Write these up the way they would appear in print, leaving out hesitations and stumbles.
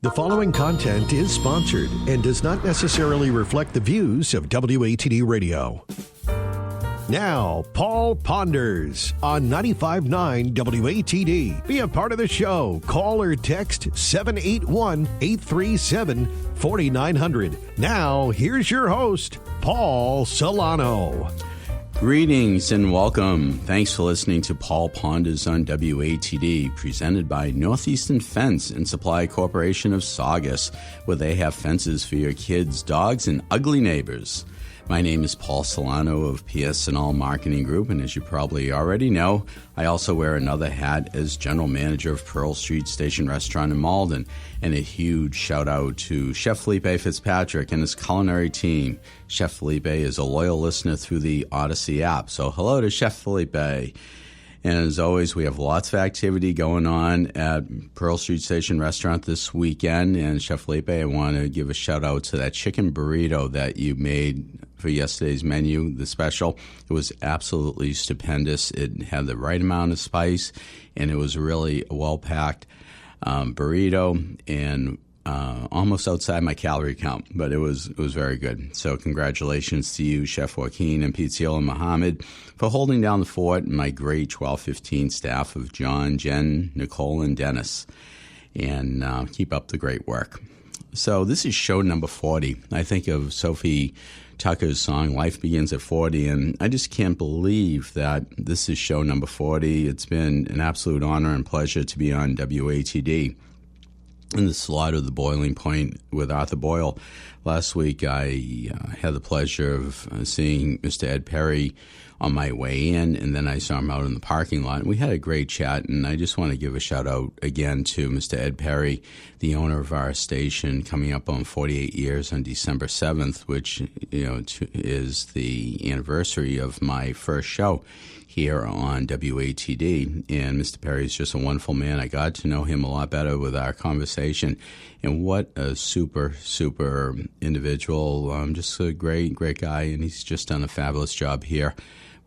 The following content is sponsored and does not necessarily reflect the views of WATD Radio. Now, Paul Ponders on 95.9 WATD. Be a part of the show. Call or text 781-837-4900. Now, here's your host, Paul Solano. Greetings and welcome. Thanks for listening to Paul Ponders on WATD, presented by Northeastern Fence and Supply Corporation of Saugus, where they have fences for your kids, dogs, and ugly neighbors. My name is Paul Solano of PS&L Marketing Group, and as you probably already know, I also wear another hat as General Manager of Pearl Street Station Restaurant in Malden. And a huge shout out to Chef Felipe Fitzpatrick and his culinary team. Chef Felipe is a loyal listener through the Odyssey app, so hello to Chef Felipe. And as always, we have lots of activity going on at Pearl Street Station Restaurant this weekend. And Chef Felipe, I want to give a shout out to that chicken burrito that you made for yesterday's menu, the special. It was absolutely stupendous. It had the right amount of spice, and it was really a well-packed burrito and almost outside my calorie count, but it was very good. So congratulations to you, Chef Joaquin and Pizziolo Muhammad, for holding down the fort, and my great 1215 staff of John, Jen, Nicole, and Dennis. And keep up the great work. So this is show number 40. I think of Sophie Tucker's song, Life Begins at 40, and I just can't believe that this is show number 40. It's been an absolute honor and pleasure to be on WATD. In the slot of the Boiling Point with Arthur Boyle. Last week, I had the pleasure of seeing Mr. Ed Perry on my way in, and then I saw him out in the parking lot. And we had a great chat, and I just want to give a shout-out again to Mr. Ed Perry, the owner of our station, coming up on 48 years on December 7th, which is the anniversary of my first show here on WATD. And Mr. Perry is just a wonderful man. I got to know him a lot better with our conversation. And what a super, super individual. Just a great, great guy. And he's just done a fabulous job here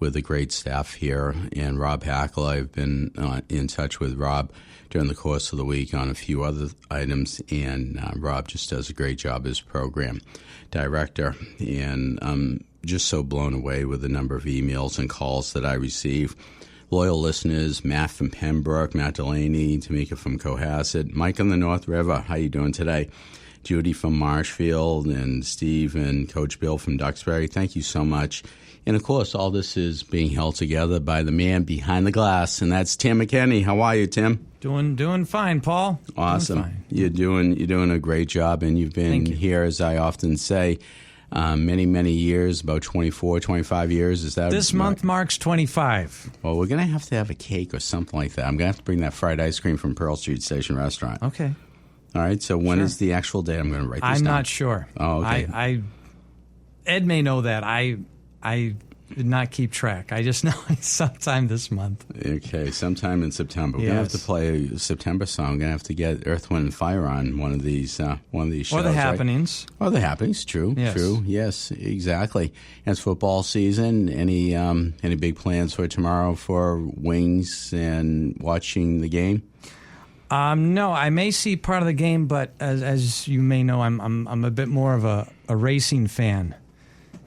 with the great staff here. And Rob Hackle, I've been in touch with Rob during the course of the week on a few other items. And Rob just does a great job as program director. And just so blown away with the number of emails and calls that I receive. Loyal listeners, Matt from Pembroke, Matt Delaney, Tamika from Cohasset, Mike on the North River, how you doing today? Judy from Marshfield, and Steve and Coach Bill from Duxbury, thank you so much. And of course, all this is being held together by the man behind the glass, and that's Tim McKinney. How are you, Tim? Doing fine, Paul. Awesome. Fine. You're doing a great job, and you've been here, as I often say, many years, about 24, 25 years. Is that this month marks 25. Well, we're going to have a cake or something like that. I'm going to have to bring that fried ice cream from Pearl Street Station Restaurant. Okay. All right. So when is the actual date? I'm going to write this down. I'm not sure. Oh, okay. Ed may know that. I did not keep track. I just know it's sometime this month. Okay, sometime in September. We're going to have to play a September song. We're going to have to get Earth, Wind, and Fire on one of these shows. Or The Happenings. Right? Or The Happenings, true. Yes. True, yes, exactly. And it's football season. Any big plans for tomorrow for wings and watching the game? No, I may see part of the game, but as you may know, I'm a bit more of a racing fan.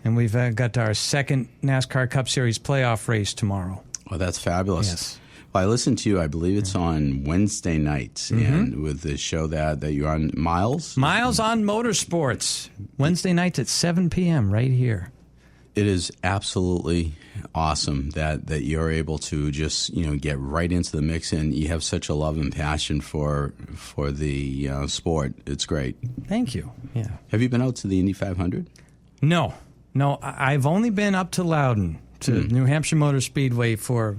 And we've got our second NASCAR Cup Series playoff race tomorrow. Oh, that's fabulous. Yes. Well, I listened to you, I believe it's on Wednesday nights, and with the show that you're on, Miles? Miles on Motorsports, Wednesday nights at 7 p.m. right here. It is absolutely awesome that you're able to just get right into the mix, and you have such a love and passion for the sport. It's great. Thank you. Yeah. Have you been out to the Indy 500? No, I've only been up to Loudon, to New Hampshire Motor Speedway for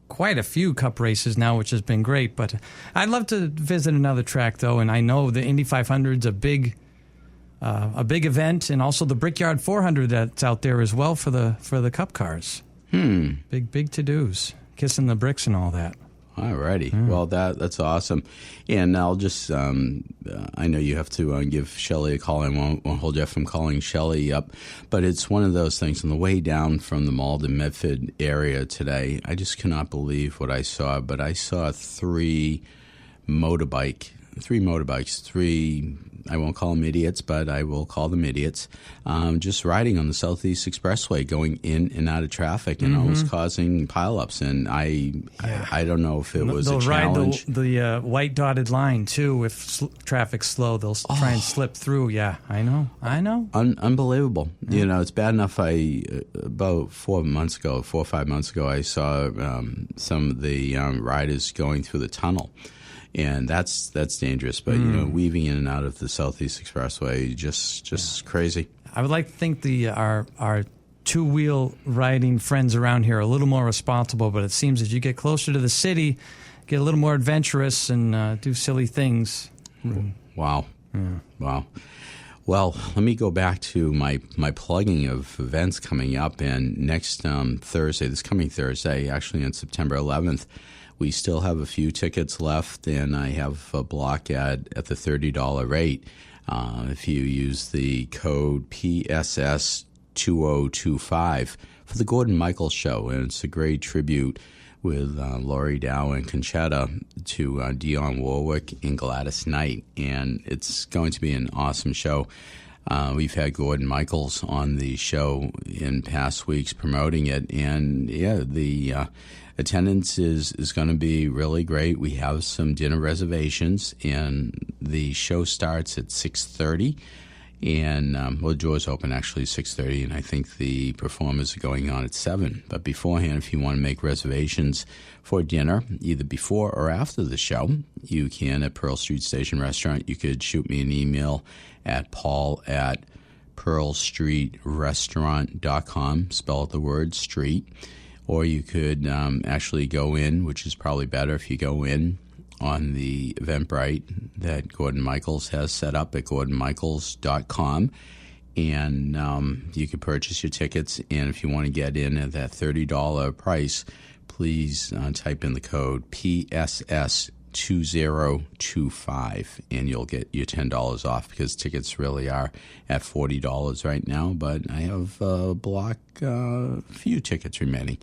quite a few Cup races now, which has been great. But I'd love to visit another track, though, and I know the Indy 500's a big event, and also the Brickyard 400 that's out there as well for the Cup cars. Big to-dos, kissing the bricks and all that. All righty. Well, that's awesome. And I'll just, I know you have to give Shelley a call. I won't hold you from calling Shelley up. But it's one of those things. On the way down from the Malden Medford area today, I just cannot believe what I saw. But I saw 3 motorbike motorbikes, I won't call them idiots, but I will call them idiots, just riding on the Southeast Expressway, going in and out of traffic and almost causing pileups. And I don't know if it was a challenge. They'll ride the white dotted line, too. If traffic's slow, they'll try and slip through. Yeah, I know. Unbelievable. Yeah. It's bad enough about 4 or 5 months ago, I saw some of the riders going through the tunnel. And that's dangerous, but weaving in and out of the Southeast Expressway, just crazy. I would like to think our two-wheel riding friends around here are a little more responsible, but it seems as you get closer to the city, get a little more adventurous and do silly things. Wow. Yeah. Wow. Well, let me go back to my plugging of events coming up. And next this coming Thursday, actually on September 11th, we still have a few tickets left, and I have a block at the $30 rate. If you use the code PSS2025 for the Gordon Michaels Show, and it's a great tribute with Laurie Dow and Conchetta to Dionne Warwick and Gladys Knight, and it's going to be an awesome show. We've had Gordon Michaels on the show in past weeks promoting it, and the attendance is going to be really great. We have some dinner reservations, and the show starts at 6:30. And the doors open actually 6:30, and I think the performers are going on at 7. But beforehand, if you want to make reservations for dinner, either before or after the show, you can at Pearl Street Station Restaurant. You could shoot me an email at paul@pearlstreetrestaurant.com, spell out the word street. Or you could actually go in, which is probably better if you go in on the Eventbrite that Gordon Michaels has set up at gordonmichaels.com. And you can purchase your tickets. And if you want to get in at that $30 price, please type in the code PSS2025, and you'll get your $10 off, because tickets really are at $40 right now. But I have a few tickets remaining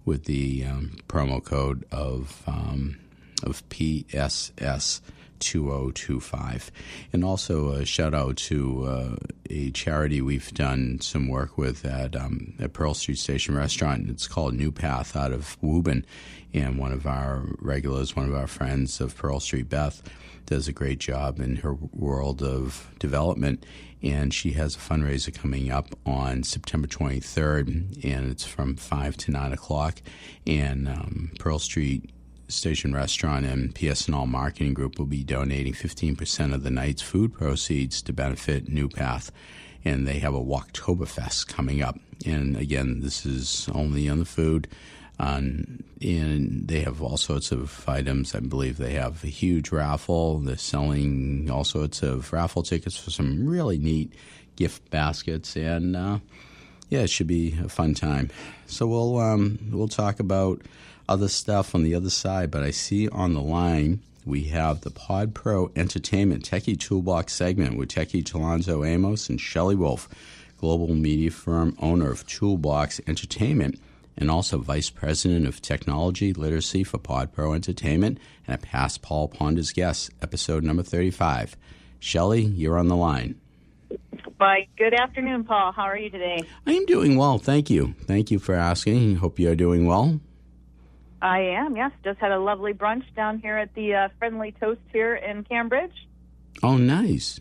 with the promo code of PSS2025. And also a shout out to a charity we've done some work with at Pearl Street Station Restaurant. It's called New Path out of Woburn. And one of our regulars, one of our friends of Pearl Street, Beth, does a great job in her world of development. And she has a fundraiser coming up on September 23rd, and it's from 5 to 9 o'clock. And Pearl Street Station Restaurant and PS&All Marketing Group will be donating 15% of the night's food proceeds to benefit New Path. And they have a Walktoberfest coming up. And again, this is only on the food. And they have all sorts of items. I believe they have a huge raffle. They're selling all sorts of raffle tickets for some really neat gift baskets. And it should be a fun time. So we'll talk about other stuff on the other side. But I see on the line we have the Pod Pro Entertainment Techie Toolbox segment with Techie Talonzo Amos and Shelley Wolf, global media firm owner of Toolbox Entertainment, and also Vice President of Technology Literacy for Pod Pro Entertainment, and a past Paul Ponders guest, episode number 35. Shelley, you're on the line. Bye. Good afternoon, Paul. How are you today? I am doing well, thank you. Thank you for asking. Hope you're doing well. I am, yes. Just had a lovely brunch down here at the Friendly Toast here in Cambridge. Oh, nice.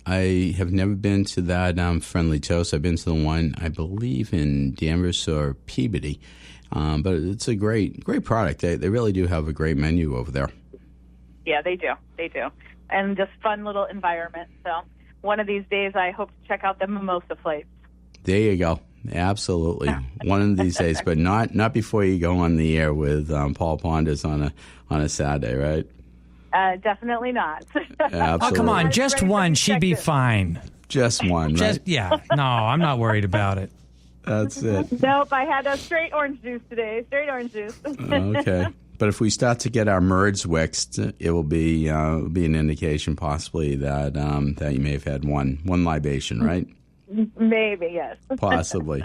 I have never been to that Friendly Toast. I've been to the one, I believe, in Danvers or Peabody. But it's a great product. They really do have a great menu over there. Yeah, they do. And just fun little environment. So one of these days I hope to check out the mimosa plates. There you go. Absolutely. One of these days, but not before you go on the air with Paul Ponders on a Saturday, right? Definitely not. Absolutely. Oh, come on. Just one. She'd be fine. Just one, right? Yeah. No, I'm not worried about it. That's it. Nope. I had a straight orange juice today. Straight orange juice. Okay. But if we start to get our merds waxed, it will be an indication possibly that that you may have had one libation, right? Maybe, yes. Possibly.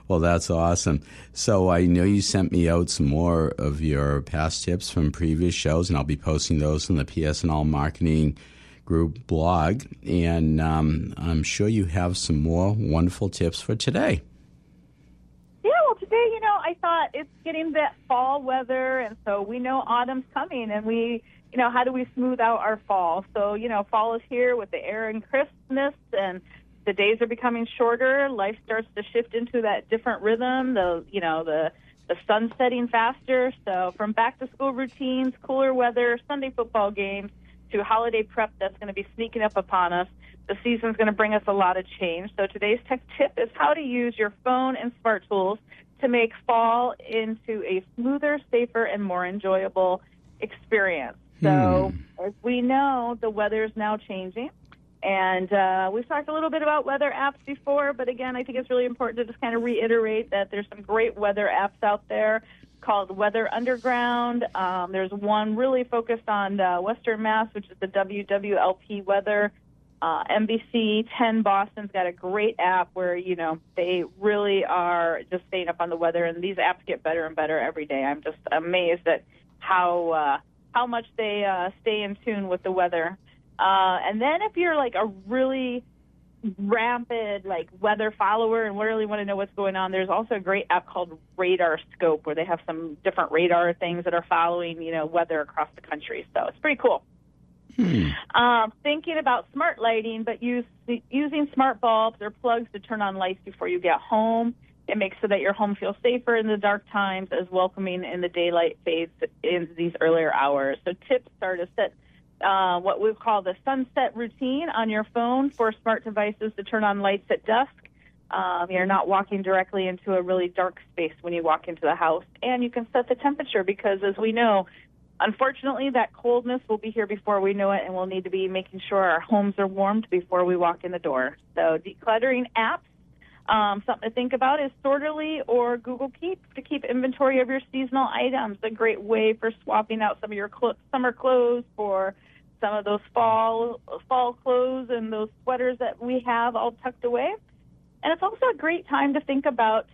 Well, that's awesome. So I know you sent me out some more of your past tips from previous shows, and I'll be posting those in the PSNL Marketing Group blog. And I'm sure you have some more wonderful tips for today. Yeah, well, today, I thought it's getting that fall weather, and so we know autumn's coming, and how do we smooth out our fall? So, fall is here with the air and crispness, and the days are becoming shorter. Life starts to shift into that different rhythm. The sun setting faster. So from back to school routines, cooler weather, Sunday football games, to holiday prep that's going to be sneaking up upon us, the season's going to bring us a lot of change. So today's tech tip is how to use your phone and smart tools to make fall into a smoother, safer, and more enjoyable experience. So as we know, the weather is now changing. And we've talked a little bit about weather apps before, but again, I think it's really important to just kind of reiterate that there's some great weather apps out there called Weather Underground. There's one really focused on Western Mass, which is the WWLP Weather. NBC 10 Boston's got a great app where, they really are just staying up on the weather, and these apps get better and better every day. I'm just amazed at how much they stay in tune with the weather. And then if you're like a really rapid weather follower and really want to know what's going on, there's also a great app called Radar Scope where they have some different radar things that are following, weather across the country. So it's pretty cool. Thinking about smart lighting, but using smart bulbs or plugs to turn on lights before you get home. It makes so that your home feels safer in the dark times as welcoming in the daylight fades into these earlier hours. So tips are to set what we call the sunset routine on your phone for smart devices to turn on lights at dusk. You're not walking directly into a really dark space when you walk into the house. And you can set the temperature because, as we know, unfortunately, that coldness will be here before we know it, and we'll need to be making sure our homes are warmed before we walk in the door. So decluttering apps. Something to think about is Sorterly or Google Keep to keep inventory of your seasonal items. A great way for swapping out some of your summer clothes for some of those fall clothes and those sweaters that we have all tucked away. And it's also a great time to think about,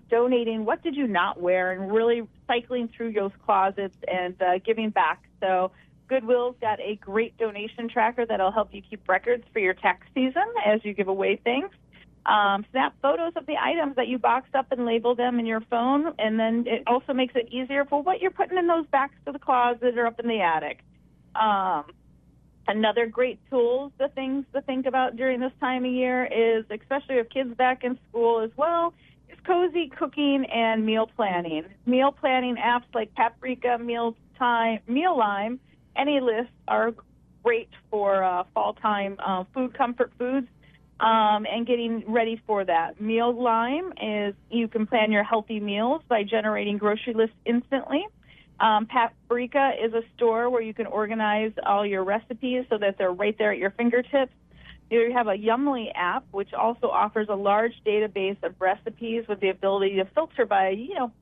donating what did you not wear and really cycling through those closets and giving back. So Goodwill's got a great donation tracker that'll help you keep records for your tax season as you give away things. Snap photos of the items that you boxed up and label them in your phone, and then it also makes it easier for what you're putting in those backs of the closet or up in the attic. Another great tool, the things to think about during this time of year is, especially with kids back in school as well, is cozy cooking and meal planning. Meal planning apps like Paprika, Mealime, AnyList are great for fall time food comfort foods. And getting ready for that. Mealime is you can plan your healthy meals by generating grocery lists instantly. Paprika is a store where you can organize all your recipes so that they're right there at your fingertips. You have a Yummly app, which also offers a large database of recipes with the ability to filter by,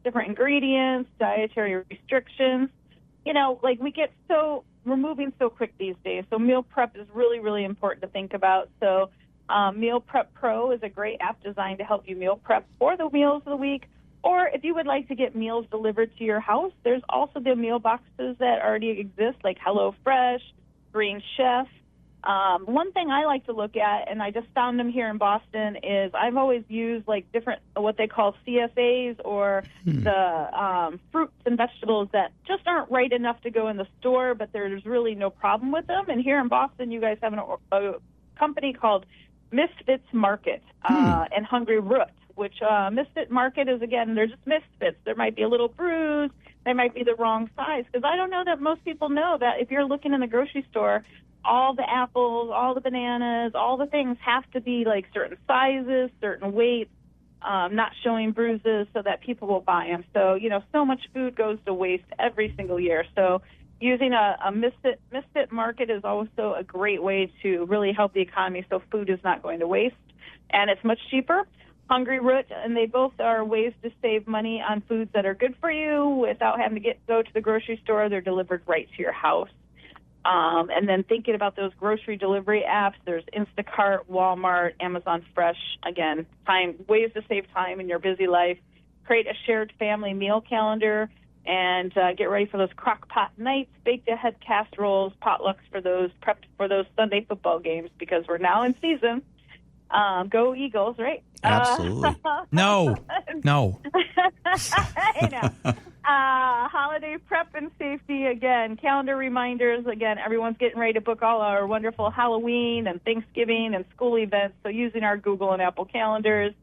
different ingredients, dietary restrictions. We get we're moving so quick these days. So meal prep is really, really important to think about. So Meal Prep Pro is a great app designed to help you meal prep for the meals of the week. Or if you would like to get meals delivered to your house, there's also the meal boxes that already exist, like HelloFresh, Green Chef. One thing I like to look at, and I just found them here in Boston, is I've always used different what they call CSAs or the fruits and vegetables that just aren't right enough to go in the store, but there's really no problem with them. And here in Boston, you guys have a company called Misfits Market and Hungry Root, which Misfit Market is, again, they're just misfits. There might be a little bruise. They might be the wrong size. Because I don't know that most people know that if you're looking in the grocery store, all the apples, all the bananas, all the things have to be certain sizes, certain weights, not showing bruises so that people will buy them. So, so much food goes to waste every single year. So using a Misfit Market is also a great way to really help the economy so food is not going to waste. And it's much cheaper. Hungry Root, and they both are ways to save money on foods that are good for you without having to go to the grocery store. They're delivered right to your house. And then thinking about those grocery delivery apps, there's Instacart, Walmart, Amazon Fresh. Again, ways to save time in your busy life. Create a shared family meal calendar and get ready for those crock pot nights, baked ahead casseroles, potlucks prepped for those Sunday football games because we're now in season. Go Eagles, right? Absolutely. No. I know. Holiday prep and safety, again, calendar reminders. Again, everyone's getting ready to book all our wonderful Halloween and Thanksgiving and school events, so using our Google and Apple calendars.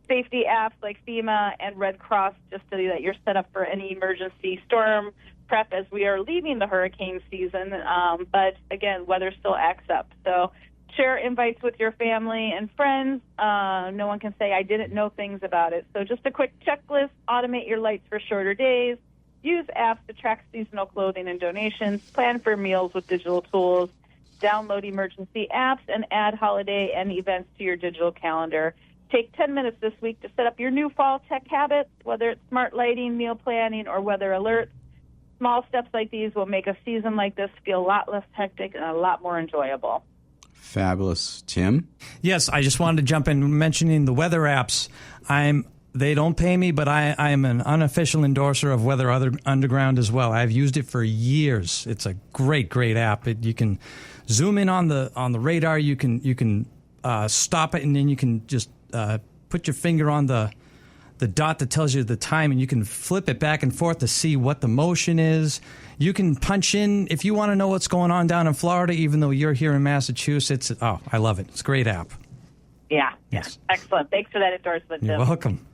Safety apps like FEMA and Red Cross, just so that you're set up for any emergency storm prep as we are leaving the hurricane season. But, again, weather still acts up. So share invites with your family and friends. No one can say I didn't know things about it. So just a quick checklist, automate your lights for shorter days, use apps to track seasonal clothing and donations, plan for meals with digital tools, download emergency apps, and add holiday and events to your digital calendar. Take 10 minutes this week to set up your new fall tech habits, whether it's smart lighting, meal planning, or weather alerts. Small steps like these will make a season like this feel a lot less hectic and a lot more enjoyable. Fabulous. Tim? Yes, I just wanted to jump in mentioning the weather apps. They don't pay me, but I am an unofficial endorser of Weather Underground as well. I've used it for years. It's a great app. You can zoom in on the radar. You can stop it, and then you can just put your finger on the dot that tells you the time, and you can flip it back and forth to see what the motion is. You can punch in if you want to know what's going on down in Florida, even though you're here in Massachusetts. Oh, I love it. It's a great app. Yeah. Yes. Excellent. Thanks for that endorsement, Tim. You're welcome.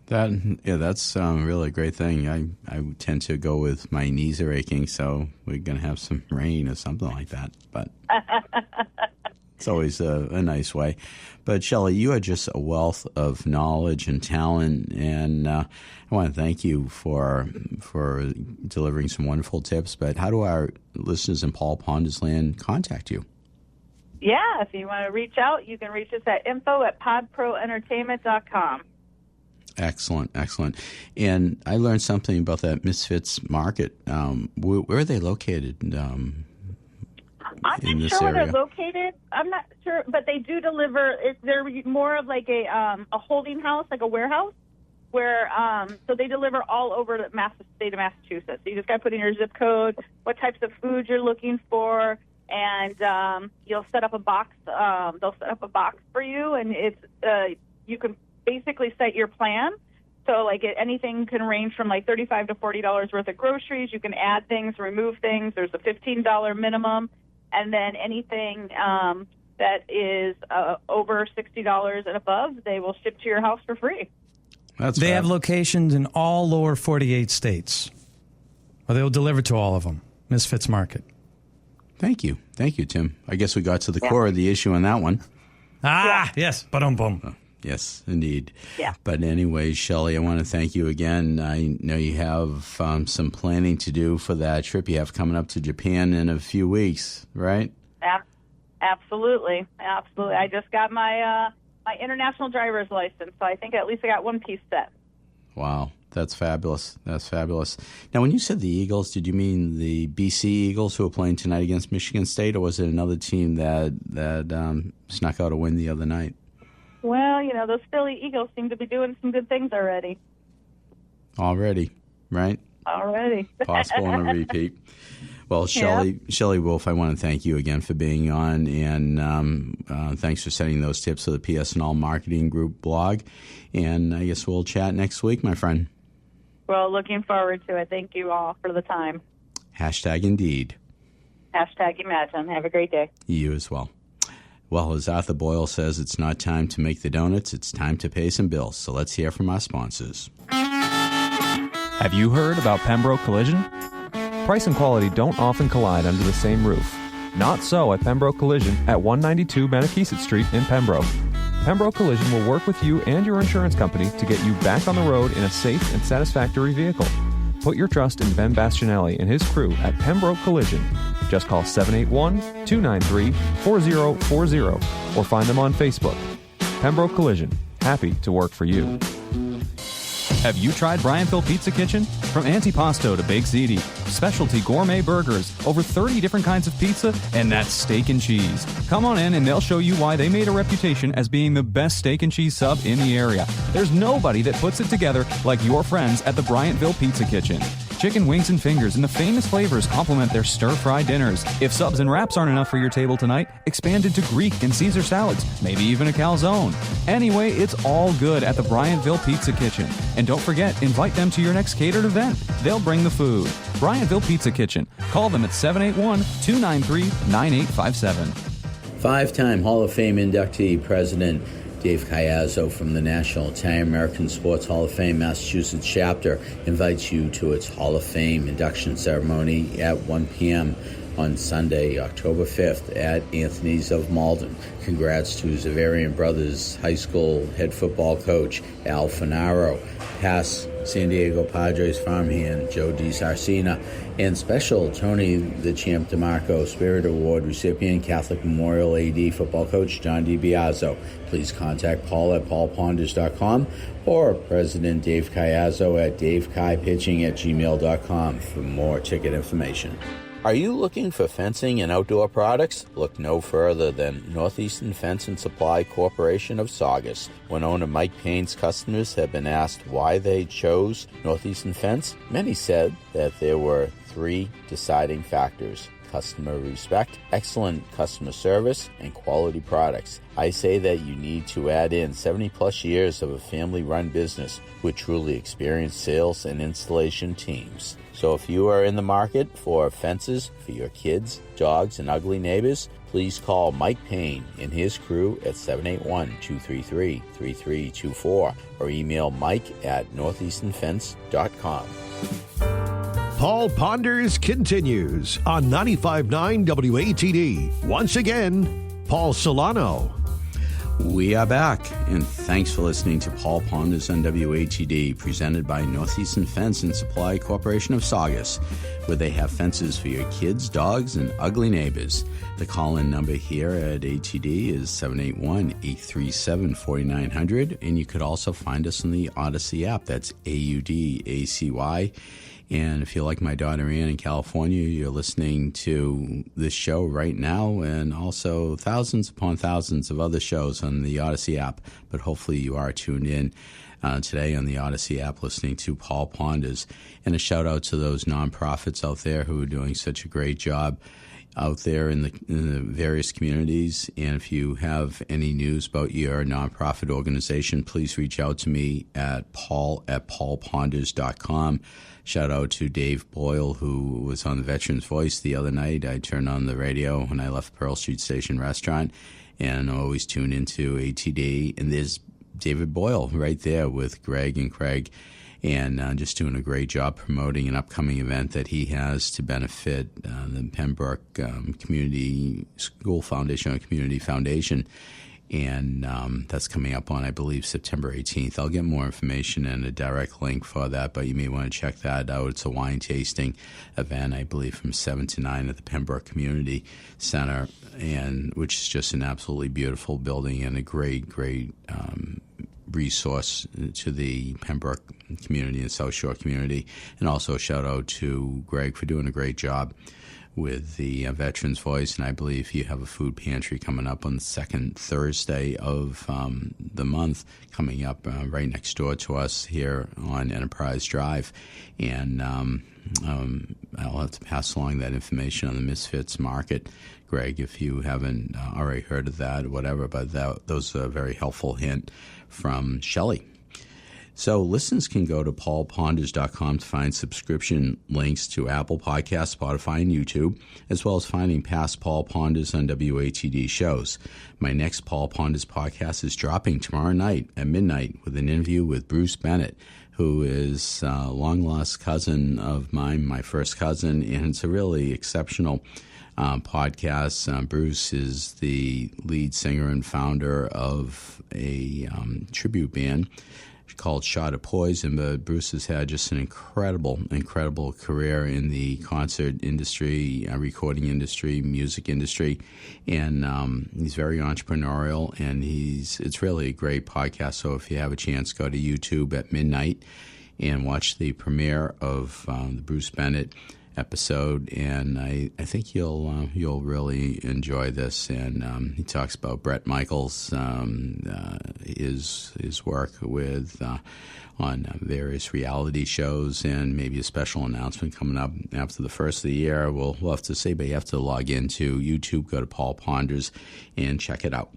That's really a great thing. I tend to go with my knees are aching, so we're going to have some rain or something like that. But it's always a nice way. But Shelley, you are just a wealth of knowledge and talent, and I want to thank you for delivering some wonderful tips. But how do our listeners in Paul Ponders Land contact you? Yeah, if you want to reach out, you can reach us at info@podproentertainment.com. Excellent. And I learned something about that Misfits Market. Where are they located? I'm not sure where they're located. I'm not sure, but they do deliver. They're more of like a holding house, like a warehouse, where so they deliver all over the state of Massachusetts. So you just got to put in your zip code, what types of food you're looking for, and you'll set up a box. They'll set up a box for you, and it's you can basically set your plan. So like anything can range from like $35 to $40 worth of groceries. You can add things, remove things. There's a $15 minimum. And then anything that is over $60 and above, they will ship to your house for free. They have locations in all lower 48 states. Or they'll deliver to all of them. Misfits Market. Thank you, Tim. I guess we got to the core of the issue on that one. Yes. Ba-dum-bum. Yes, indeed. Yeah. But anyway, Shelley, I want to thank you again. I know you have some planning to do for that trip you have coming up to Japan in a few weeks, right? Absolutely. I just got my my international driver's license, so I think at least I got one piece set. Wow, that's fabulous. Now, when you said the Eagles, did you mean the BC Eagles who are playing tonight against Michigan State, or was it another team that snuck out a win the other night? Well, those Philly Eagles seem to be doing some good things already. Already, right? Already. Possible on a repeat. Well, Shelley Wolf, I want to thank you again for being on, and thanks for sending those tips to the PS&All Marketing Group blog. And I guess we'll chat next week, my friend. Well, looking forward to it. Thank you all for the time. #Indeed. #Imagine. Have a great day. You as well. Well, as Arthur Boyle says, it's not time to make the donuts, it's time to pay some bills. So let's hear from our sponsors. Have you heard about Pembroke Collision? Price and quality don't often collide under the same roof. Not so at Pembroke Collision at 192 Manakesett Street in Pembroke. Pembroke Collision will work with you and your insurance company to get you back on the road in a safe and satisfactory vehicle. Put your trust in Ben Bastianelli and his crew at Pembroke Collision. Just call 781-293-4040 or find them on Facebook. Pembroke Collision, happy to work for you. Have you tried Brian Phil Pizza Kitchen? From antipasto to baked ziti, specialty gourmet burgers, over 30 different kinds of pizza, and that steak and cheese. Come on in and they'll show you why they made a reputation as being the best steak and cheese sub in the area. There's nobody that puts it together like your friends at the Bryantville Pizza Kitchen. Chicken wings and fingers and the famous flavors complement their stir-fry dinners. If subs and wraps aren't enough for your table tonight, expand into Greek and Caesar salads, maybe even a calzone. Anyway, it's all good at the Bryantville Pizza Kitchen. And don't forget, invite them to your next catered event. They'll bring the food. Bryantville Pizza Kitchen. Call them at 781-293-9857. Five-time Hall of Fame inductee President Dave Caiazzo from the National Italian American Sports Hall of Fame Massachusetts chapter invites you to its Hall of Fame induction ceremony at 1 p.m. on Sunday, October 5th at Anthony's of Malden. Congrats to Zavarian Brothers High School head football coach Al Finaro, past San Diego Padres farmhand Joe DiSarcina, and special Tony the Champ DeMarco Spirit Award recipient Catholic Memorial AD football coach John DiBiazzo. Please contact Paul at paulponders.com or President Dave Caiazzo at davekaipitching@gmail.com for more ticket information. Are you looking for fencing and outdoor products? Look no further than Northeastern Fence and Supply Corporation of Saugus. When owner Mike Payne's customers have been asked why they chose Northeastern Fence, many said that there were three deciding factors: customer respect, excellent customer service, and quality products. I say that you need to add in 70-plus years of a family-run business with truly experienced sales and installation teams. So if you are in the market for fences for your kids, dogs, and ugly neighbors, please call Mike Payne and his crew at 781-233-3324 or email Mike at northeasternfence.com. Paul Ponders continues on 95.9 WATD. Once again, Paul Solano. We are back, and thanks for listening to Paul Ponders on WATD, presented by Northeastern Fence and Supply Corporation of Saugus, where they have fences for your kids, dogs, and ugly neighbors. The call-in number here at ATD is 781-837-4900, and you could also find us on the Odyssey app. That's AUDACY. And if you're like my daughter Ann in California, you're listening to this show right now, and also thousands upon thousands of other shows on the Odyssey app. But hopefully you are tuned in today on the Odyssey app listening to Paul Ponders. And a shout out to those nonprofits out there who are doing such a great job out there in the various communities. And if you have any news about your nonprofit organization, please reach out to me at paul@paulponders.com. Shout out to Dave Boyle, who was on the Veterans Voice the other night. I turned on the radio when I left Pearl Street Station Restaurant, and I always tune into ATD. And there's David Boyle right there with Greg and Craig, and just doing a great job promoting an upcoming event that he has to benefit the Pembroke Community School Foundation or Community Foundation. And that's coming up on, I believe, September 18th. I'll get more information and a direct link for that, but you may want to check that out. It's a wine tasting event, I believe, from 7 to 9 at the Pembroke Community Center, and which is just an absolutely beautiful building and a great resource to the Pembroke community and South Shore community. And also a shout out to Greg for doing a great job with the Veterans Voice, and I believe you have a food pantry coming up on the second Thursday of the month, coming up right next door to us here on Enterprise Drive. And I'll have to pass along that information on the Misfits Market, Greg, if you haven't already heard of that or whatever, but those are a very helpful hint from Shelley. So listeners can go to paulponders.com to find subscription links to Apple Podcasts, Spotify, and YouTube, as well as finding past Paul Ponders on WATD shows. My next Paul Ponders podcast is dropping tomorrow night at midnight with an interview with Bruce Bennett, who is a long-lost cousin of mine, my first cousin, and it's a really exceptional podcast. Bruce is the lead singer and founder of a tribute band called Shot of Poison, but Bruce has had just an incredible career in the concert industry, recording industry, music industry, and he's very entrepreneurial, and it's really a great podcast. So if you have a chance, go to YouTube at midnight and watch the premiere of the Bruce Bennett episode, and I think you'll really enjoy this. And he talks about Bret Michaels, his work with on various reality shows, and maybe a special announcement coming up after the first of the year. We'll have to see, but you have to log into YouTube, go to Paul Ponders, and check it out.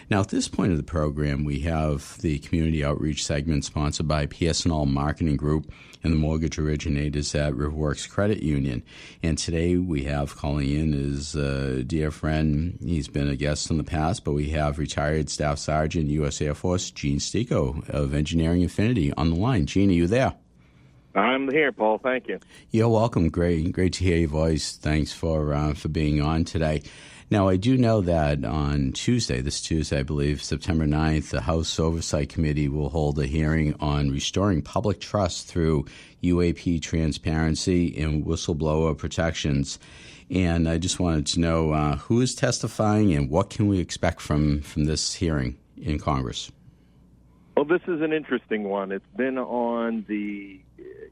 Now, at this point of the program, we have the community outreach segment sponsored by PS&L Marketing Group and the mortgage originators at Riverworks Credit Union. And today we have calling in his dear friend. He's been a guest in the past, but we have retired Staff Sergeant, U.S. Air Force, Gene Stico of Engineering Affinity on the line. Gene, are you there? I'm here, Paul. Thank you. You're welcome. Great to hear your voice. Thanks for being on today. Now, I do know that on this Tuesday, I believe, September 9th, the House Oversight Committee will hold a hearing on restoring public trust through UAP transparency and whistleblower protections. And I just wanted to know who is testifying and what can we expect from this hearing in Congress? Well, this is an interesting one. It's been on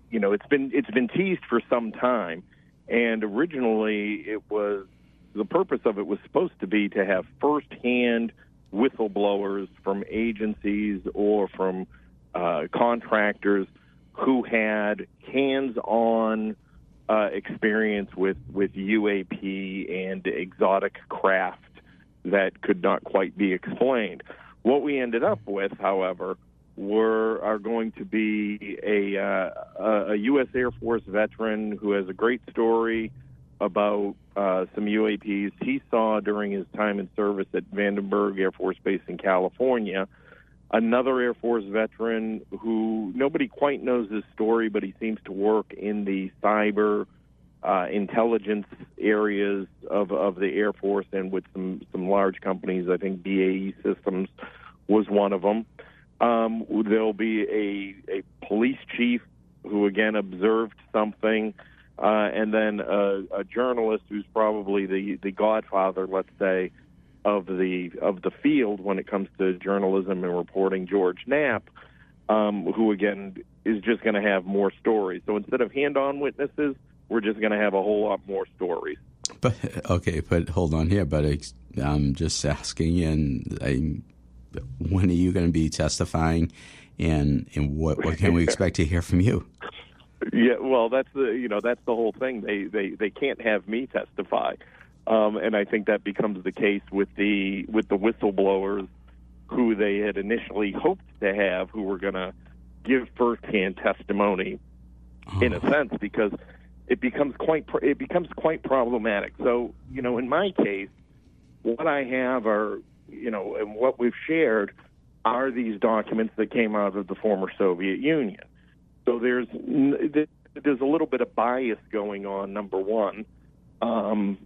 it's been teased for some time, and originally the purpose of it was supposed to be to have firsthand whistleblowers from agencies or from contractors who had hands-on experience with UAP and exotic craft that could not quite be explained. What we ended up with, however, are going to be a U.S. Air Force veteran who has a great story about some UAPs he saw during his time in service at Vandenberg Air Force Base in California. Another Air Force veteran who nobody quite knows his story, but he seems to work in the cyber intelligence areas of the Air Force and with some large companies. I think BAE Systems was one of them. There'll be a police chief who, again, observed something. And then a journalist who's probably the godfather, let's say, of the field when it comes to journalism and reporting, George Knapp, who again is just going to have more stories. So instead of hand-on witnesses, we're just going to have a whole lot more stories. But hold on here. But I'm just asking, and when are you going to be testifying, and what can we expect to hear from you? Yeah, well, that's the whole thing. They can't have me testify, and I think that becomes the case with the whistleblowers who they had initially hoped to have, who were going to give firsthand testimony, in a sense, because it becomes quite problematic. So, in my case, what I have are, and what we've shared are these documents that came out of the former Soviet Union. So there's a little bit of bias going on, number one,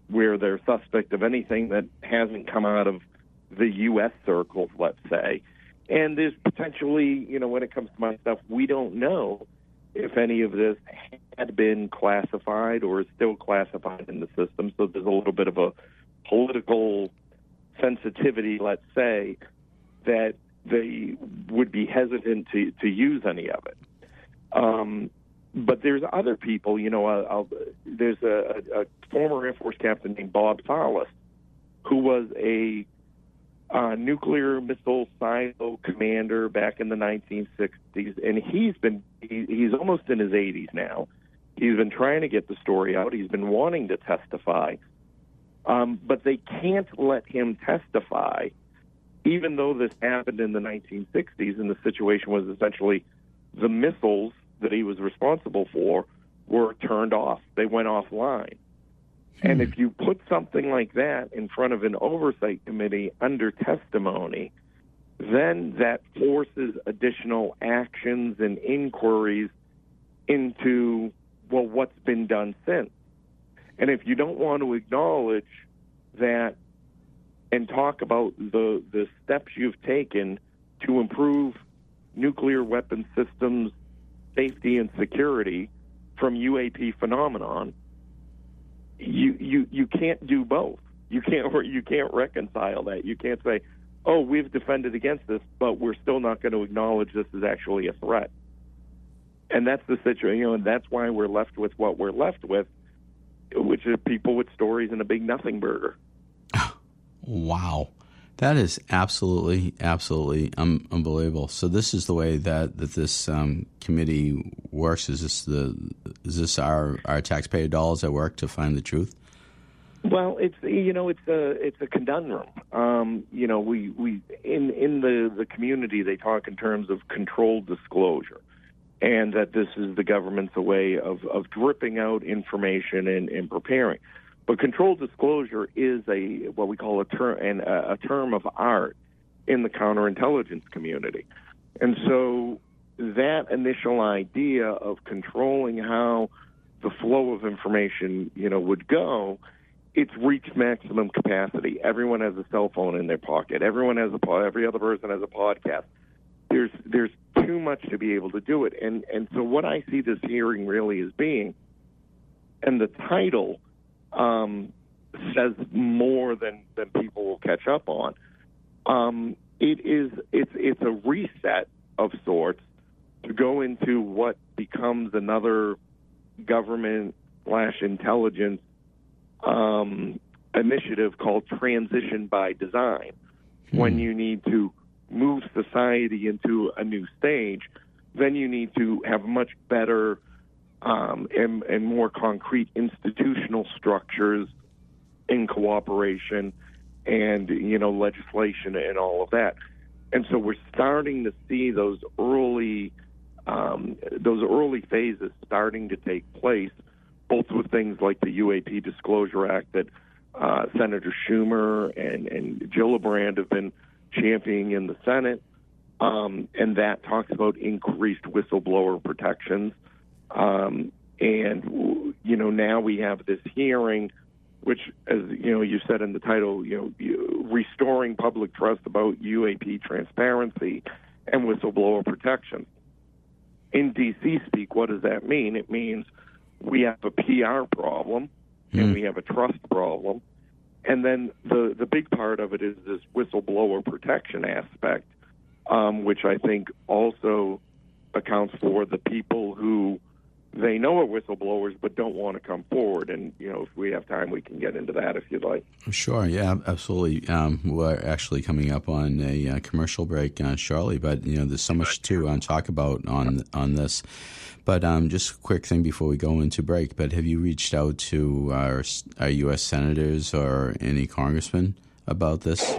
where they're suspect of anything that hasn't come out of the U.S. circles, let's say. And there's potentially, when it comes to my stuff, we don't know if any of this had been classified or is still classified in the system. So there's a little bit of a political sensitivity, let's say, that they would be hesitant to use any of it. But there's other people, there's a former Air Force captain named Bob Salas, who was a nuclear missile silo commander back in the 1960s, and he's almost in his 80s now. He's been trying to get the story out. He's been wanting to testify, but they can't let him testify, even though this happened in the 1960s, and the situation was essentially the missiles that he was responsible for were turned off. They went offline. And if you put something like that in front of an oversight committee under testimony, then that forces additional actions and inquiries into, what's been done since. And if you don't want to acknowledge that and talk about the steps you've taken to improve nuclear weapon systems safety and security from UAP phenomenon, you can't do both. You can't reconcile that. You can't say, we've defended against this, but we're still not going to acknowledge this is actually a threat. And that's the situation, and that's why we're left with what we're left with. which are people with stories and a big nothing burger. Wow. That is absolutely unbelievable. So this is the way that this committee works. Is this our taxpayer dollars at work to find the truth? Well, it's a conundrum. We in the community, they talk in terms of controlled disclosure, and that this is the government's way of dripping out information and preparing. But controlled disclosure is what we call a term of art in the counterintelligence community. And so that initial idea of controlling how the flow of information, would go, it's reached maximum capacity. Everyone has a cell phone in their pocket. Every other person has a podcast. There's too much to be able to do it. And so what I see this hearing really as being, and the title says more than people will catch up on. It's a reset of sorts to go into what becomes another government/intelligence initiative called transition by design. When you need to move society into a new stage, then you need to have much better and more concrete institutional structures in cooperation and, legislation and all of that. And so we're starting to see those early phases starting to take place, both with things like the UAP Disclosure Act that Senator Schumer and Gillibrand have been championing in the Senate, and that talks about increased whistleblower protections. Now we have this hearing, which, as you said in the title, restoring public trust about UAP transparency and whistleblower protection. In D.C. speak, what does that mean? It means we have a PR problem and we have a trust problem. And then the big part of it is this whistleblower protection aspect, which I think also accounts for the people who they know are whistleblowers but don't want to come forward. And, if we have time, we can get into that if you'd like. Sure, yeah, absolutely. We're actually coming up on a commercial break shortly, but, there's so much to talk about on this. But just a quick thing before we go into break, but have you reached out to our U.S. senators or any congressmen about this?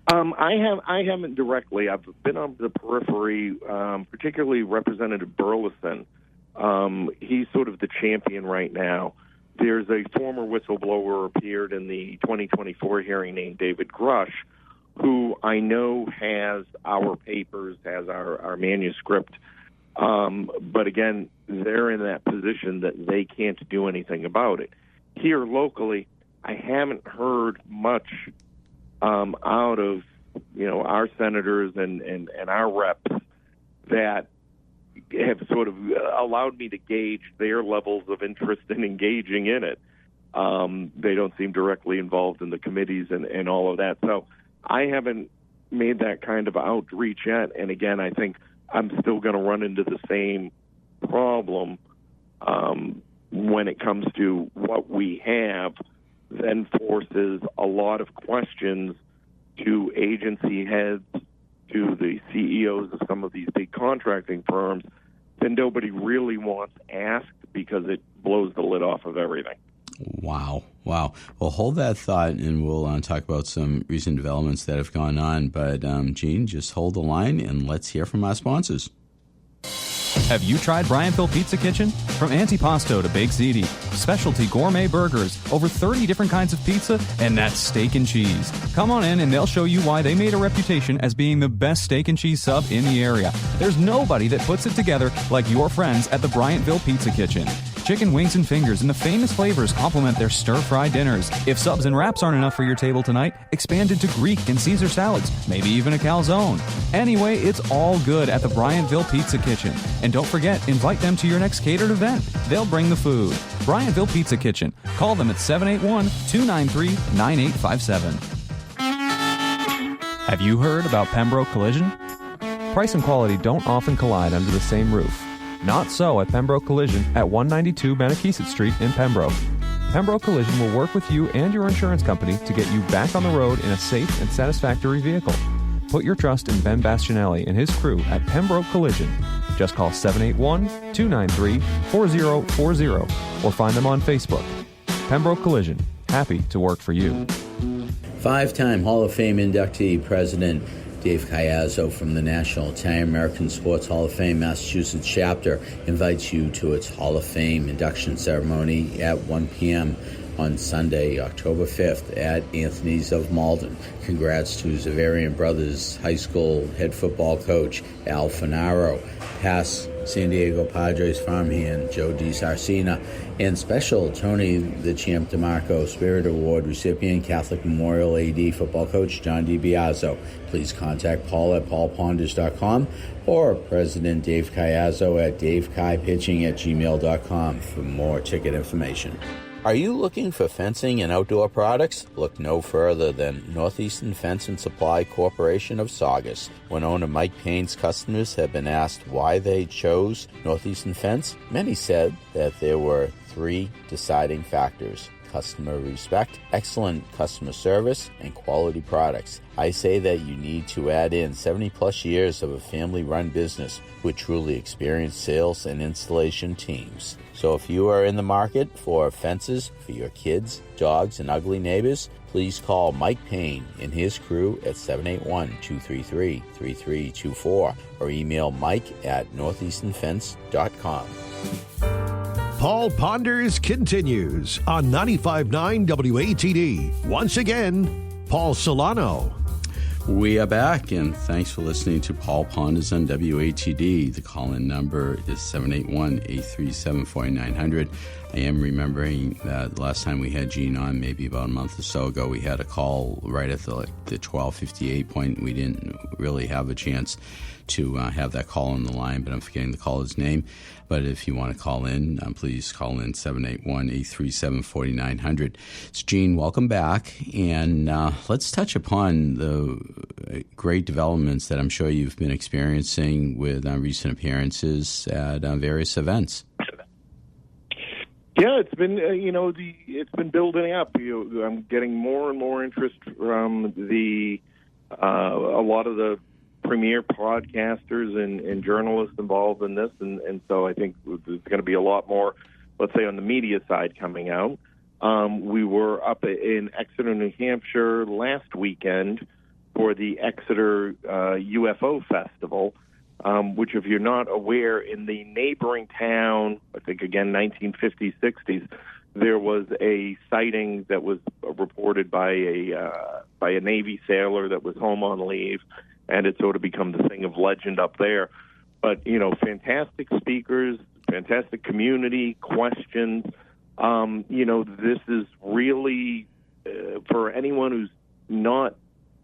I haven't directly. I've been on the periphery, particularly Representative Burleson. He's sort of the champion right now. There's a former whistleblower appeared in the 2024 hearing named David Grush, who I know has our papers, has our manuscript. But again, they're in that position that they can't do anything about it. Here locally, I haven't heard much out of our senators and our reps that have sort of allowed me to gauge their levels of interest in engaging in it. They don't seem directly involved in the committees and all of that. So I haven't made that kind of outreach yet. And again, I think I'm still going to run into the same problem when it comes to what we have, then forces a lot of questions to agency heads, to the CEOs of some of these big contracting firms, that nobody really wants asked because it blows the lid off of everything. Wow. Well, hold that thought, and we'll talk about some recent developments that have gone on. But, Gene, just hold the line, and let's hear from our sponsors. Have you tried Bryantville Pizza Kitchen? From antipasto to baked ziti, specialty gourmet burgers, over 30 different kinds of pizza, and that steak and cheese. Come on in and they'll show you why they made a reputation as being the best steak and cheese sub in the area. There's nobody that puts it together like your friends at the Bryantville Pizza Kitchen. Chicken wings and fingers and the famous flavors complement their stir-fry dinners. If subs and wraps aren't enough for your table tonight, expand into Greek and Caesar salads, maybe even a calzone. Anyway, it's all good at the Bryantville Pizza Kitchen. And don't forget, invite them to your next catered event. They'll bring the food. Bryantville Pizza Kitchen. Call them at 781-293-9857. Have you heard about Pembroke Collision? Price and quality don't often collide under the same roof. Not so at Pembroke Collision at 192 Maniquisett Street in Pembroke. Pembroke Collision will work with you and your insurance company to get you back on the road in a safe and satisfactory vehicle. Put your trust in Ben Bastianelli and his crew at Pembroke Collision. Just call 781-293-4040 or find them on Facebook. Pembroke Collision, happy to work for you. Five-time Hall of Fame inductee President Dave Caiazzo from the National Italian American Sports Hall of Fame Massachusetts chapter invites you to its Hall of Fame induction ceremony at 1 p.m. on Sunday, October 5th at Anthony's of Malden. Congrats to Zavarian Brothers High School head football coach Al Finaro, past San Diego Padres farmhand Joe DiSarcina, and special Tony the Champ DeMarco Spirit Award recipient Catholic Memorial AD football coach John DiBiazzo. Please contact Paul at paulponders.com or President Dave Caiazzo at davekaipitching@gmail.com for more ticket information. Are you looking for fencing and outdoor products? Look no further than Northeastern Fence and Supply Corporation of Saugus. When owner Mike Payne's customers have been asked why they chose Northeastern Fence, many said that there were three deciding factors: customer respect, excellent customer service, and quality products. I say that you need to add in 70-plus years of a family-run business with truly experienced sales and installation teams. So if you are in the market for fences for your kids, dogs, and ugly neighbors, please call Mike Payne and his crew at 781-233-3324 or email Mike at northeasternfence.com. Paul Ponders continues on 95.9 WATD. Once again, Paul Solano. We are back, and thanks for listening to Paul Ponders on WATD. The call-in number is 781-837-4900. I am remembering that the last time we had Gene on, maybe about a month or so ago, we had a call right at the 12:58 point. We didn't really have a chance to have that call on the line, but I'm forgetting the caller's name. But if you want to call in, please call in 781-837-4900. It's Gene, welcome back. And let's touch upon the great developments that I'm sure you've been experiencing with recent appearances at various events. Yeah, it's been it's been building up. I'm getting more and more interest from a lot of the premier podcasters and journalists involved in this, and so I think there's going to be a lot more, let's say, on the media side coming out. We were up in Exeter, New Hampshire last weekend for the Exeter UFO Festival, which, if you're not aware, in the neighboring town, I think, again, 1950s, 60s, there was a sighting that was reported by a Navy sailor that was home on leave, and it sort of become the thing of legend up there. But, fantastic speakers, fantastic community, questions. This is really, for anyone who's not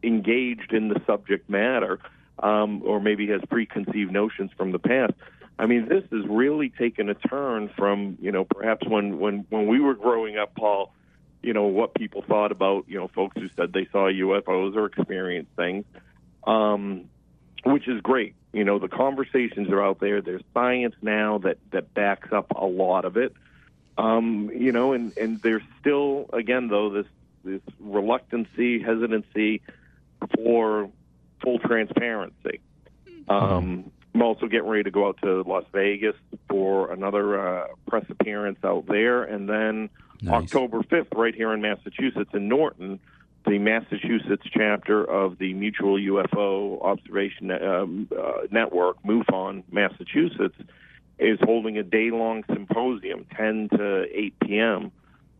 engaged in the subject matter, or maybe has preconceived notions from the past. I mean, this has really taken a turn from, perhaps when we were growing up, Paul, what people thought about, folks who said they saw UFOs or experienced things, which is great. The conversations are out there. There's science now that backs up a lot of it. And there's still, again, though, this hesitancy for full transparency. I'm also getting ready to go out to Las Vegas for another press appearance out there. And then October 5th, right here in Massachusetts, in Norton, the Massachusetts chapter of the Mutual UFO Observation Network, MUFON, Massachusetts, is holding a day-long symposium, 10 to 8 p.m.,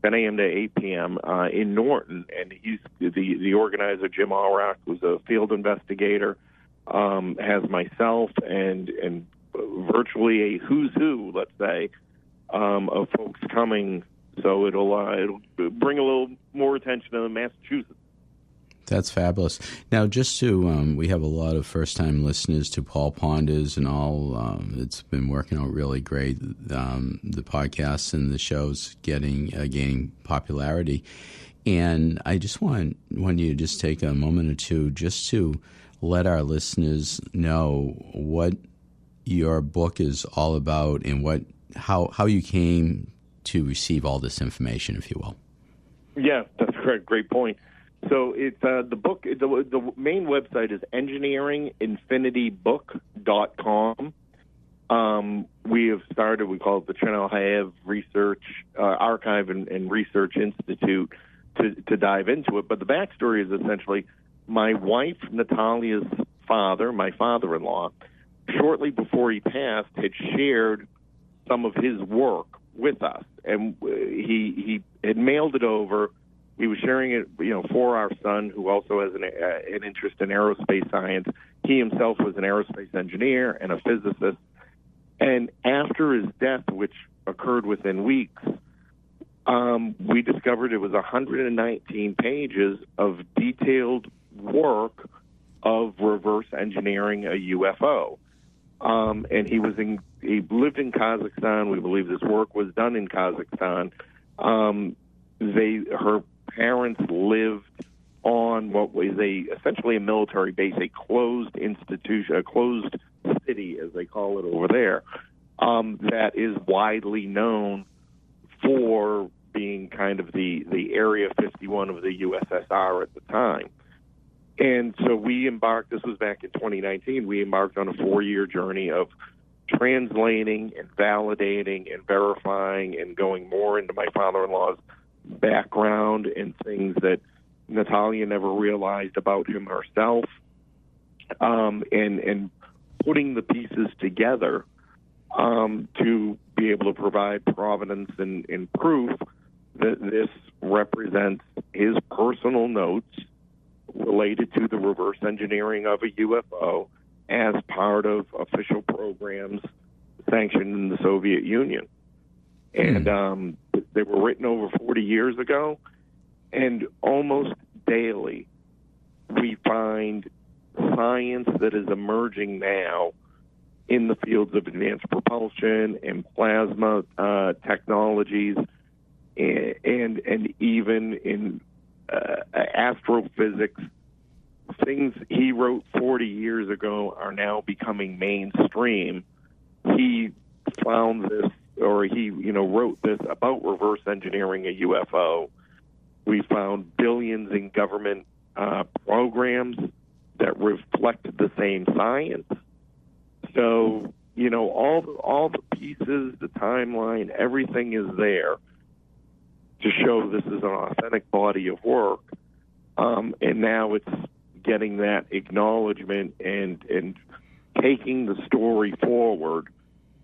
10 a.m. to 8 p.m. In Norton. And he's the organizer, Jim Allrock, was a field investigator, has myself and virtually a who's who, let's say, of folks coming. So it'll bring a little more attention to Massachusetts. That's fabulous. Now, just to, we have a lot of first-time listeners to Paul Ponders and all. It's been working out really great. The podcasts and the shows gaining popularity. And I just want you to just take a moment or two just to let our listeners know what your book is all about and how you came to receive all this information, if you will. Yeah, that's a great point. So it's the book. The main website is engineeringinfinitybook.com. We have started. We call it the Chernobyl Research Archive and Research Institute to dive into it. But the backstory is essentially my wife Natalia's father, my father-in-law, shortly before he passed, had shared some of his work with us, and he had mailed it over. He was sharing it, for our son, who also has an interest in aerospace science. He himself was an aerospace engineer and a physicist. And after his death, which occurred within weeks, we discovered it was 119 pages of detailed work of reverse engineering a UFO. And he lived in Kazakhstan. We believe this work was done in Kazakhstan. Her parents lived on what was essentially a military base, a closed institution, a closed city, as they call it over there, that is widely known for being kind of the Area 51 of the USSR at the time. And so we embarked, this was back in 2019, we embarked on a 4-year journey of translating and validating and verifying and going more into my father-in-law's background and things that Natalia never realized about him herself, and putting the pieces together to be able to provide provenance and proof that this represents his personal notes related to the reverse engineering of a UFO as part of official programs sanctioned in the Soviet Union. And they were written over 40 years ago, and almost daily we find science that is emerging now in the fields of advanced propulsion and plasma technologies, and even in astrophysics. Things he wrote 40 years ago are now becoming mainstream. He found this, or he wrote this about reverse engineering a UFO. We found billions in government programs that reflect the same science. So, all the pieces, the timeline, everything is there to show this is an authentic body of work. And now it's getting that acknowledgement and taking the story forward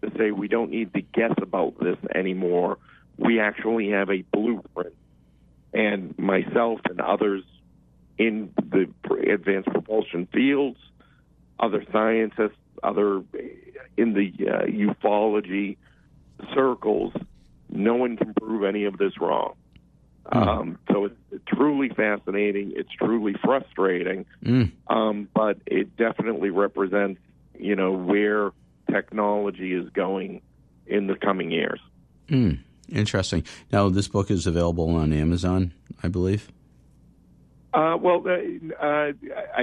to say we don't need to guess about this anymore. We actually have a blueprint. And myself and others in the advanced propulsion fields, other scientists, other in the ufology circles, no one can prove any of this wrong. So it's truly fascinating. It's truly frustrating, but it definitely represents, where technology is going in the coming years. Interesting. Now, this book is available on Amazon, I believe. I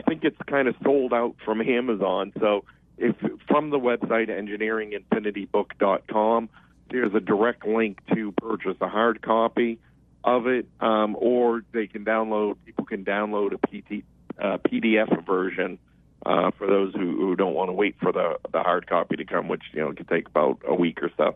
think it's kind of sold out from Amazon. So if from the website engineeringinfinitybook.com, there's a direct link to purchase a hard copy of it, or people can download a PDF version for those who don't want to wait for the hard copy to come, which can take about a week or so.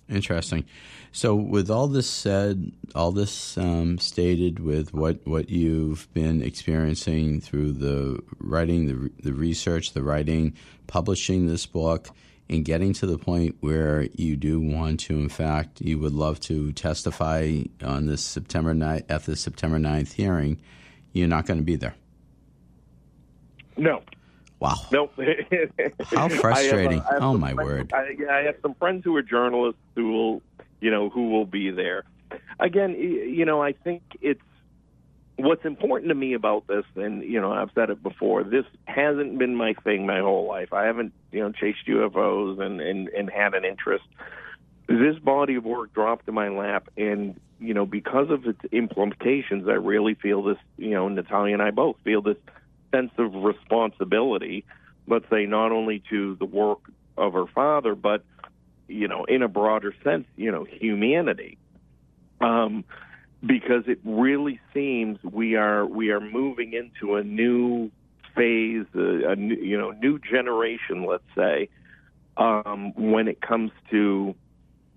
Interesting. So with all this said, all this stated, with what you've been experiencing through the writing, the research, the writing, publishing this book, and getting to the point where you do want to, in fact, you would love to testify on this September 9th hearing, you're not going to be there. No. Wow. Nope. How frustrating. I have my word. I have some friends who are journalists who will be there. Again, I think it's what's important to me about this, and, I've said it before, this hasn't been my thing my whole life. I haven't, chased UFOs and had an interest. This body of work dropped in my lap, and, because of its implications, I really feel this, Natalia and I both feel this sense of responsibility let's say, not only to the work of her father, but, in a broader sense, humanity. Because it really seems we are moving into a new phase, a new generation, let's say, when it comes to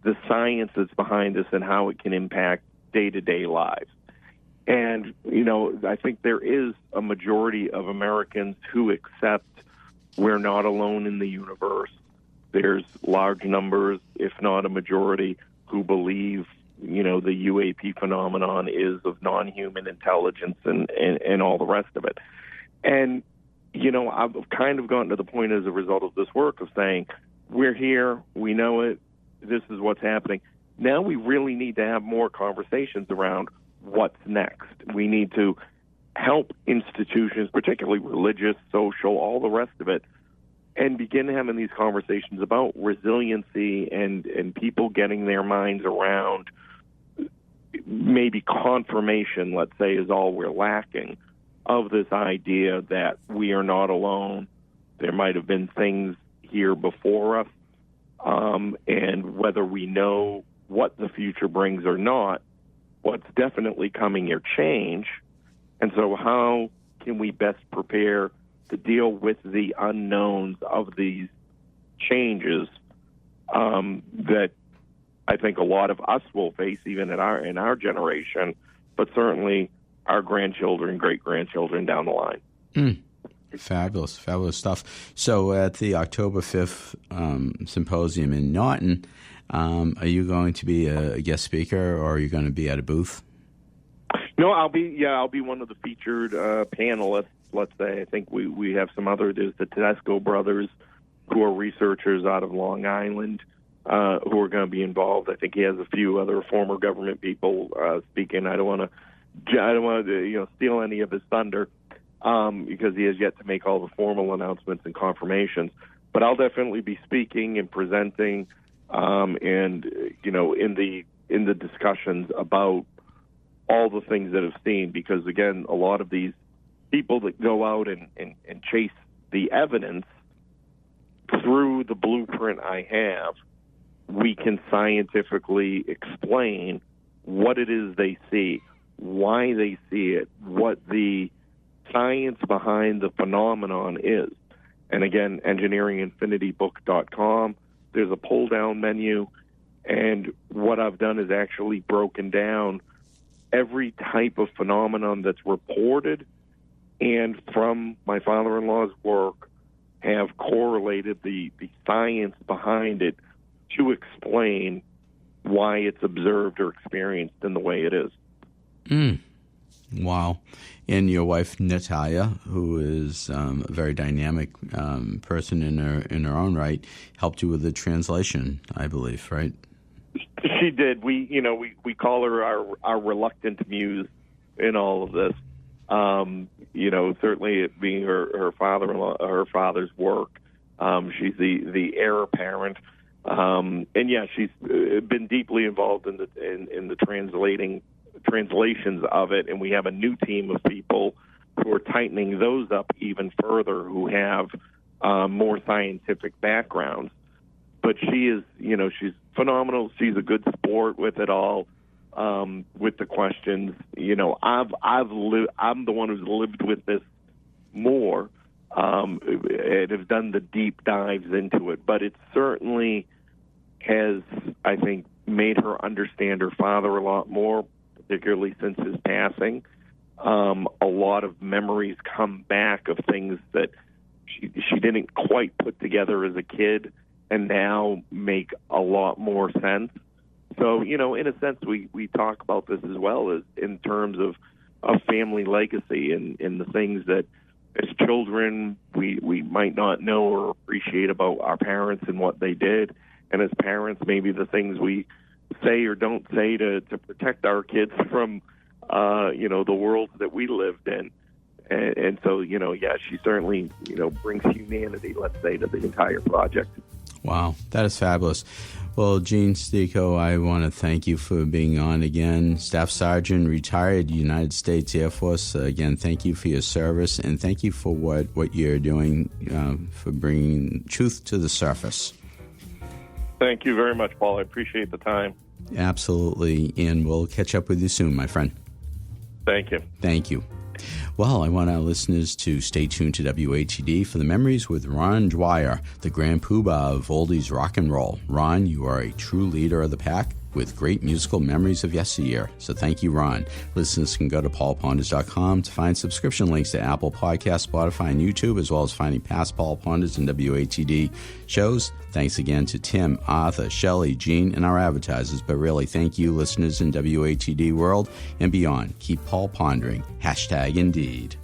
the science that's behind this and how it can impact day-to-day lives. And, I think there is a majority of Americans who accept we're not alone in the universe. There's large numbers, if not a majority, who believe, the UAP phenomenon is of non-human intelligence and all the rest of it. And, I've kind of gotten to the point as a result of this work of saying, we're here, we know it, this is what's happening. Now we really need to have more conversations around what's next. We need to help institutions, particularly religious, social, all the rest of it, and begin having these conversations about resiliency and people getting their minds around maybe confirmation, let's say, is all we're lacking, of this idea that we are not alone. There might have been things here before us, and whether we know what the future brings or not, what's definitely coming are change. And so how can we best prepare to deal with the unknowns of these changes that I think a lot of us will face even in our generation, but certainly our grandchildren, great-grandchildren down the line. Fabulous stuff. So at the October 5th symposium in Norton, are you going to be a guest speaker, or are you going to be at a booth? No, I'll be one of the featured panelists, let's say. I think we have some there's the Tedesco brothers, who are researchers out of Long Island, who are going to be involved. I think he has a few other former government people speaking. I don't want to steal any of his thunder, because he has yet to make all the formal announcements and confirmations. But I'll definitely be speaking and presenting, and in the discussions about all the things that I've seen. Because again, a lot of these people that go out and chase the evidence through the blueprint I have, we can scientifically explain what it is they see, why they see it, what the science behind the phenomenon is. And again, engineeringinfinitybook.com, there's a pull-down menu, and what I've done is actually broken down every type of phenomenon that's reported, and from my father-in-law's work, have correlated the science behind it to explain why it's observed or experienced in the way it is. Wow. And your wife, Natalia, who is a very dynamic person in her own right, helped you with the translation, I believe, right? She did. We call her our reluctant muse in all of this. Certainly it being her father-in-law, her father's work. She's the heir apparent. And yeah, she's been deeply involved in the translations of it, and we have a new team of people who are tightening those up even further, who have more scientific backgrounds. But she is, she's phenomenal. She's a good sport with it all, with the questions. I'm the one who's lived with this more, and have done the deep dives into it. But it certainly has, I think, made her understand her father a lot more, particularly since his passing. A lot of memories come back of things that she didn't quite put together as a kid, and now make a lot more sense. So, in a sense, we talk about this as well as in terms of family legacy and the things that as children we might not know or appreciate about our parents and what they did. And as parents, maybe the things we say or don't say to protect our kids from, the world that we lived in. And so, she certainly, brings humanity, let's say, to the entire project. Wow, that is fabulous. Well, Gene Stico, I want to thank you for being on again. Staff Sergeant, retired United States Air Force. Again, thank you for your service, and thank you for what you're doing for bringing truth to the surface. Thank you very much, Paul. I appreciate the time. Absolutely, and we'll catch up with you soon, my friend. Thank you. Thank you. Well, I want our listeners to stay tuned to WATD for the memories with Ron Dwyer, the grand poobah of oldies rock and roll. Ron, you are a true leader of the pack with great musical memories of yesteryear. So thank you, Ron. Listeners can go to paulponders.com to find subscription links to Apple Podcasts, Spotify, and YouTube, as well as finding past Paul Ponders and WATD shows. Thanks again to Tim, Arthur, Shelley, Gene, and our advertisers. But really, thank you, listeners in WATD world and beyond. Keep Paul pondering. #Indeed.